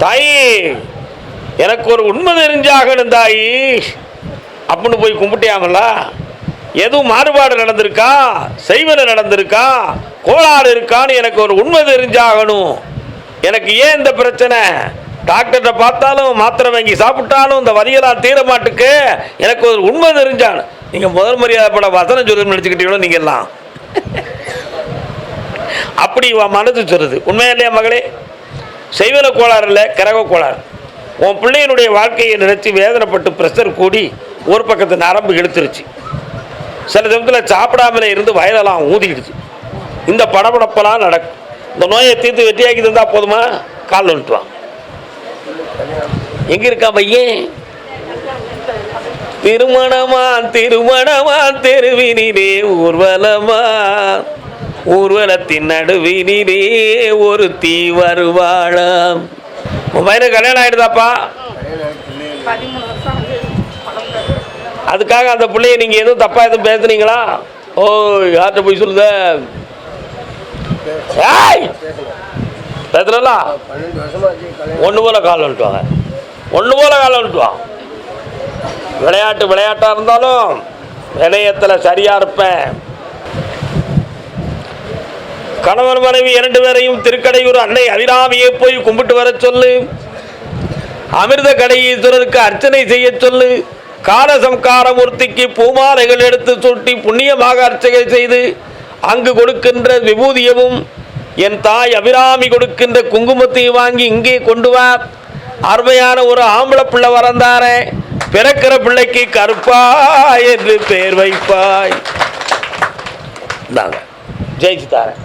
தாயி எனக்கு ஒரு உண்மை தெரிஞ்சாகணும் தாயி அப்படின்னு போய் கும்பிட்டியாமல்ல. எதுவும் மாறுபாடு நடந்திருக்கா, செய்வன நடந்திருக்கா, கோளாறு இருக்கான்னு எனக்கு ஒரு உண்மை தெரிஞ்சாகணும். எனக்கு ஏன் இந்த பிரச்சனை, டாக்டர்கிட்ட பார்த்தாலும் மாத்திரை வாங்கி சாப்பிட்டாலும் இந்த வரியெல்லாம் தீர மாட்டுக்கு, எனக்கு ஒரு உண்மை தெரிஞ்சான். நீங்கள் முதல் மரியாதை பட வசனம் சொல்லி நினச்சிக்கிட்டீங்களோ நீங்கள் எல்லாம் அப்படி மனது சொல்லுது. உண்மையா இல்லையா மகளே? செய்வன கோளாறு இல்லை, கிரக கோளாறு. உன் பிள்ளையினுடைய வாழ்க்கையை நினைச்சு வேதனைப்பட்டு ப்ரெஷர் கூடி ஒரு பக்கத்து நரம்பு இழுத்துருச்சு. சில சமயத்தில் சாப்பிடாமலே இருந்து வயலெல்லாம் ஊதிக்கிடுச்சு. இந்த படபடப்பெல்லாம் நடக்கும். இந்த நோயை தீர்த்து வெற்றியாக்கி தந்தால் போதுமா? கால் வந்துட்டுவான். எங்கே இருக்கா பையன்? திருமணமா திருமணமா தெருவினிலே ஊர்வலமா, ஊர்வலத்தின் நடுவினிலே ஒரு தீ வருவாளாம். உன் பையனுக்கு கல்யாணம் ஆயிடுதாப்பா? அதுக்காக அந்த பிள்ளைய நீங்கள் எதுவும் தப்பா எதுவும் பேசுனீங்களா? ஓ யார்கிட்ட போய் சொல்லுத பேசுறா? ஒன்று போல கால் வந்துட்டுவாங்க, ஒன்று போல கால் வந்துட்டுவான். விளையாட்டாக இருந்தாலும் விளையத்தில் சரியாக இருப்பேன். கணவன் மனைவி 2 பேரையும் திருக்கடையூர் அன்னை அபிராமியை போய் கும்பிட்டு வர சொல்லு. அமிர்த கடையீஸ்வரருக்கு அர்ச்சனை செய்ய சொல்லு. காலசம்காரமூர்த்திக்கு பூமாலைகள் எடுத்து சுட்டி புண்ணியமாக அர்ச்சனை செய்து அங்கு கொடுக்கின்ற விபூதியவும் என் தாய் அபிராமி கொடுக்கின்ற குங்குமத்தையும் வாங்கி இங்கே கொண்டு வா. அருமையான ஒரு ஆம்பளை பிள்ளை வரந்தாரே, பிறக்கிற பிள்ளைக்கு கருப்பா என்று பெயர் வைப்பாய். ஜெயிச்சு தாரேன்.